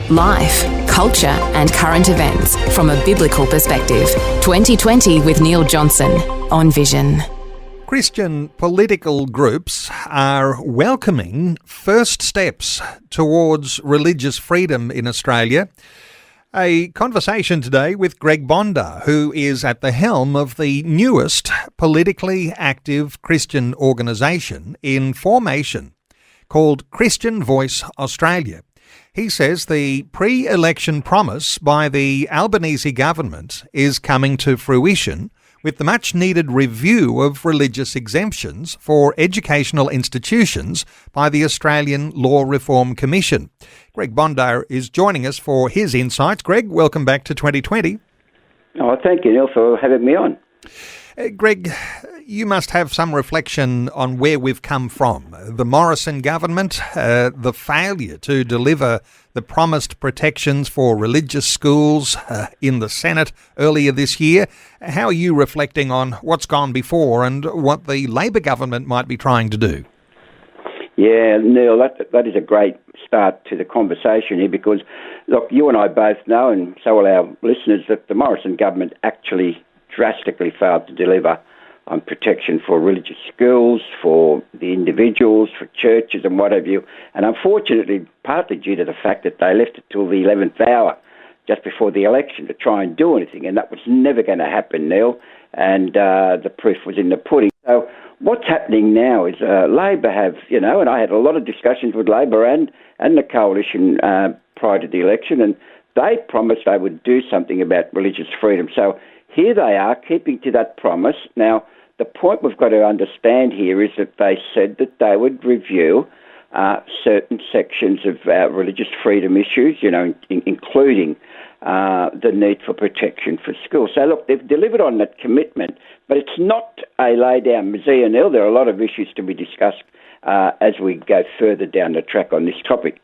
Life, culture and current events from a biblical perspective. 2020 with Neil Johnson on Vision. Christian political groups are welcoming first steps towards religious freedom in Australia. A conversation today with Greg Bondar, who is at the helm of the newest politically active Christian organisation in formation called Christian Voice Australia. He says the pre-election promise by the Albanese government is coming to fruition with the much-needed review of religious exemptions for educational institutions by the Australian Law Reform Commission. Greg Bondar is joining us for his insights. Greg, welcome back to 2020. Oh, thank you, Neil, for having me on. Greg, you must have some reflection on where we've come from. The Morrison government, the failure to deliver the promised protections for religious schools in the Senate earlier this year. How are you reflecting on what's gone before and what the Labor government might be trying to do? Yeah, Neil, that is a great start to the conversation here because, look, you and I both know, and so will our listeners, that the Morrison government actually drastically failed to deliver on protection for religious schools, for the individuals, for churches and what have you. And unfortunately, partly due to the fact that they left it till the 11th hour, just before the election, to try and do anything. And that was never going to happen, Neil. And the proof was in the pudding. So what's happening now is Labor have, and I had a lot of discussions with Labor and the coalition prior to the election, and they promised they would do something about religious freedom. So here they are, keeping to that promise. Now, the point we've got to understand here is that they said that they would review certain sections of religious freedom issues, including the need for protection for schools. So, look, they've delivered on that commitment, but it's not a lay-down museum, Neil. There are a lot of issues to be discussed as we go further down the track on this topic.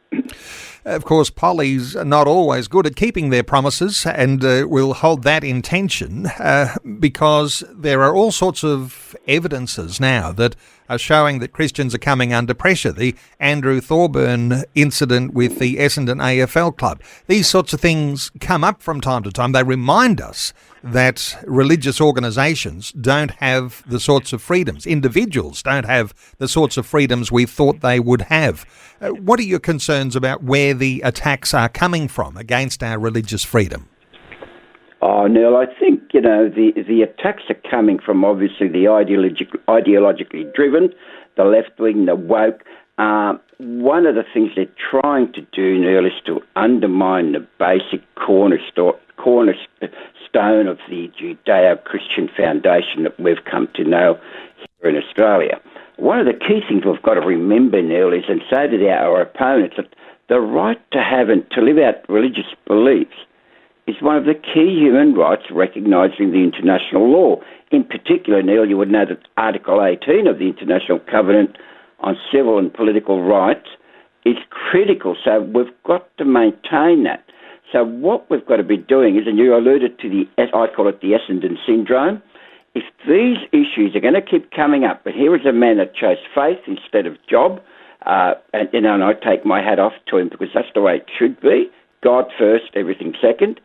Of course, Polly's not always good at keeping their promises, and we'll hold that in tension because there are all sorts of evidences now that are showing that Christians are coming under pressure. The Andrew Thorburn incident with the Essendon AFL club. These sorts of things come up from time to time. They remind us that religious organisations don't have the sorts of freedoms. Individuals don't have the sorts of freedoms we thought they would have. What are your concerns about where the attacks are coming from against our religious freedom? Oh, Neil, I think, the attacks are coming from obviously the ideologically driven, the left-wing, the woke. One of the things they're trying to do, Neil, is to undermine the basic cornerstone of the Judeo-Christian foundation that we've come to know here in Australia. One of the key things we've got to remember, Neil, is, and so did our opponents, that the right to have and to live out religious beliefs is one of the key human rights recognised in the international law. In particular, Neil, you would know that Article 18 of the International Covenant on Civil and Political Rights is critical, so we've got to maintain that. So what we've got to be doing is, and you alluded to I call it the Essendon syndrome, if these issues are going to keep coming up, but here is a man that chose faith instead of job, and I take my hat off to him because that's the way it should be, God first, everything second.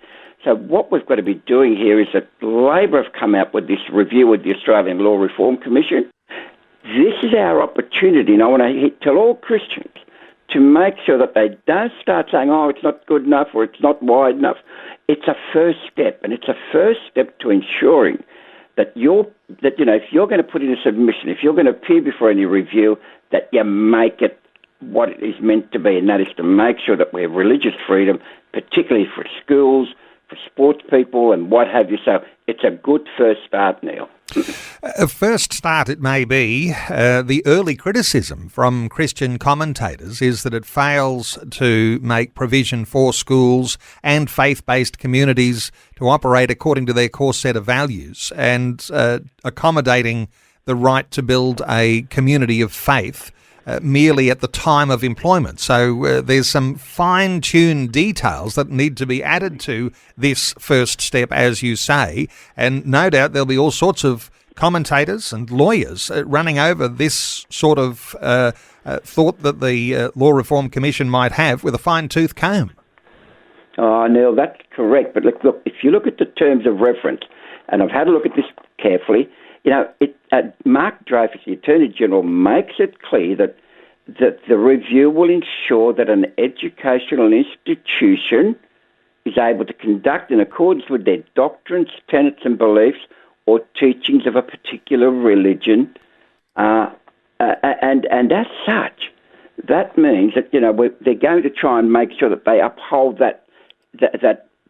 So what we've got to be doing here is that Labor have come out with this review with the Australian Law Reform Commission. This is our opportunity, and I want to tell all Christians to make sure that they don't start saying, oh, it's not good enough or it's not wide enough. It's a first step, and it's a first step to ensuring that if you're going to put in a submission, if you're going to appear before any review, that you make it what it is meant to be, and that is to make sure that we have religious freedom, particularly for schools, for sports people and what have you. So it's a good first start, Neil. A first start it may be. The early criticism from Christian commentators is that it fails to make provision for schools and faith-based communities to operate according to their core set of values and accommodating the right to build a community of faith merely at the time of employment. So there's some fine-tuned details that need to be added to this first step, as you say, and no doubt there'll be all sorts of commentators and lawyers running over this sort of thought that the Law Reform Commission might have with a fine-tooth comb. Oh, Neil, that's correct. But look, if you look at the terms of reference, and I've had a look at this carefully, Mark Dreyfus, the Attorney General, makes it clear that the review will ensure that an educational institution is able to conduct in accordance with their doctrines, tenets and beliefs or teachings of a particular religion. And as such, that means that, they're going to try and make sure that they uphold that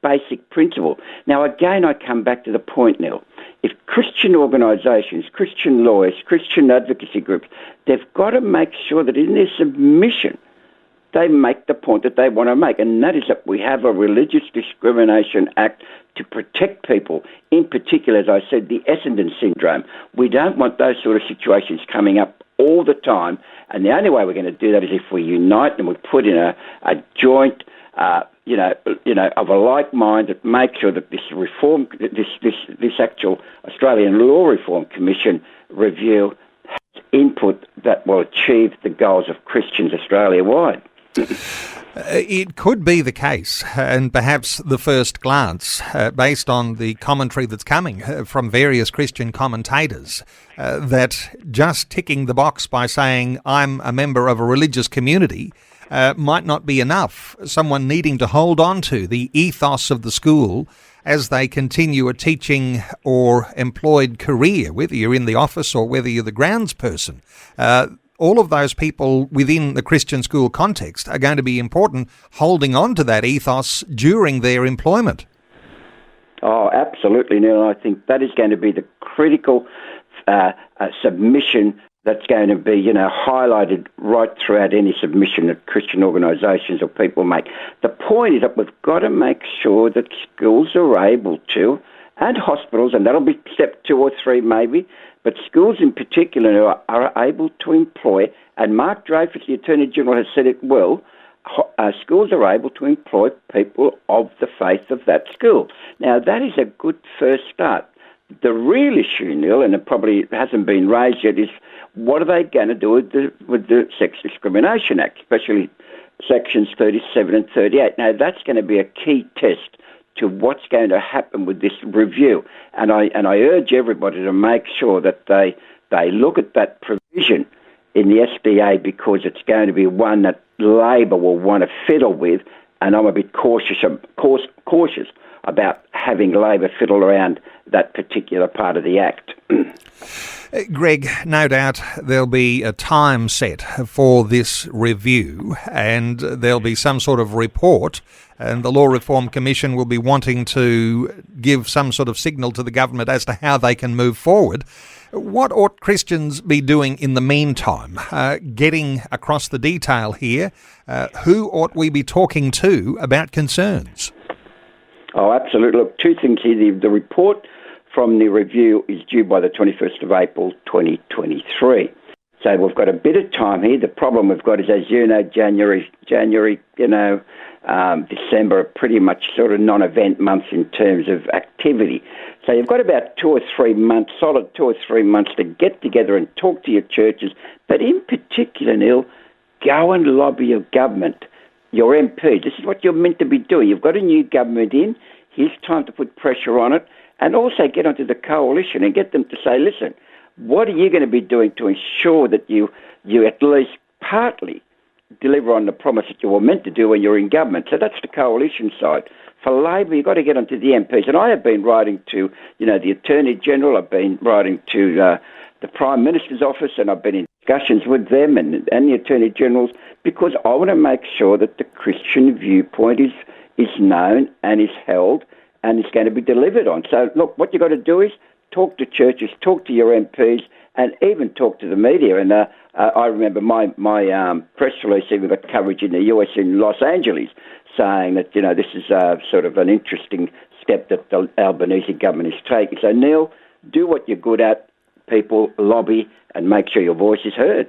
basic principle. Now, again, I come back to the point, Neil. If Christian organisations, Christian lawyers, Christian advocacy groups, they've got to make sure that in their submission, they make the point that they want to make, and that is that we have a Religious Discrimination Act to protect people, in particular, as I said, the Essendon syndrome. We don't want those sort of situations coming up all the time, and the only way we're going to do that is if we unite and we put in a joint of a like mind that makes sure that this reform, this actual Australian Law Reform Commission review has input that will achieve the goals of Christians Australia-wide. It could be the case, and perhaps the first glance, based on the commentary that's coming from various Christian commentators, that just ticking the box by saying, I'm a member of a religious community, might not be enough. Someone needing to hold on to the ethos of the school as they continue a teaching or employed career, whether you're in the office or whether you're the grounds person. All of those people within the Christian school context are going to be important, holding on to that ethos during their employment. Oh, absolutely, Neil. I think that is going to be the critical submission that's going to be, highlighted right throughout any submission that Christian organisations or people make. The point is that we've got to make sure that schools are able to, and hospitals, and that'll be step 2 or 3 maybe, but schools in particular are able to employ, and Mark Dreyfus, the Attorney General, has said it will, schools are able to employ people of the faith of that school. Now, that is a good first start. The real issue, Neil, and it probably hasn't been raised yet, is what are they going to do with the Sex Discrimination Act, especially sections 37 and 38. Now, that's going to be a key test to what's going to happen with this review. And I urge everybody to make sure that they look at that provision in the SDA, because it's going to be one that Labor will want to fiddle with, and I'm a bit cautious about having Labor fiddle around that particular part of the Act. Greg, no doubt there'll be a time set for this review, and there'll be some sort of report, and the Law Reform Commission will be wanting to give some sort of signal to the government as to how they can move forward. What ought Christians be doing in the meantime? Getting across the detail here, who ought we be talking to about concerns? Oh, absolutely. Look, 2 things here. The report from the review is due by the 21st of April 2023. So we've got a bit of time here. The problem we've got is, as you know, January, December are pretty much sort of non-event months in terms of activity. So you've got about 2 or 3 months, solid 2 or 3 months to get together and talk to your churches. But in particular, Neil, go and lobby your government, your MP. This is what you're meant to be doing. You've got a new government in. Here's time to put pressure on it. And also get onto the coalition and get them to say, listen, what are you going to be doing to ensure that you at least partly deliver on the promise that you were meant to do when you're in government? So that's the coalition side. For Labor, you've got to get onto the MPs. And I have been writing to, the Attorney General. I've been writing to the Prime Minister's office, and I've been in discussions with them and the Attorney Generals, because I want to make sure that the Christian viewpoint is known and is held and is going to be delivered on. So, look, what you've got to do is talk to churches, talk to your MPs, and even talk to the media. And I remember my press release even got coverage in the US in Los Angeles saying that, this is sort of an interesting step that the Albanese government is taking. So, Neil, do what you're good at, people, lobby, and make sure your voice is heard.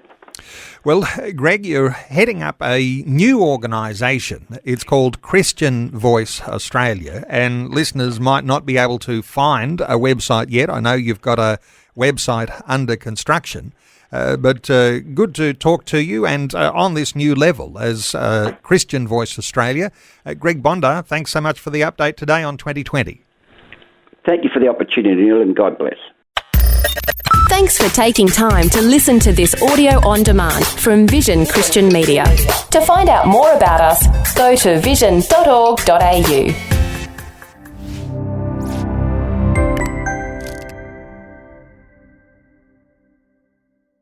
Well, Greg, you're heading up a new organisation. It's called Christian Voice Australia, and listeners might not be able to find a website yet. I know you've got a website under construction, But good to talk to you, and on this new level as Christian Voice Australia. Greg Bondar, thanks so much for the update today on 2020. Thank you for the opportunity, Neil, and God bless. Thanks for taking time to listen to this audio on demand from Vision Christian Media. To find out more about us, go to vision.org.au.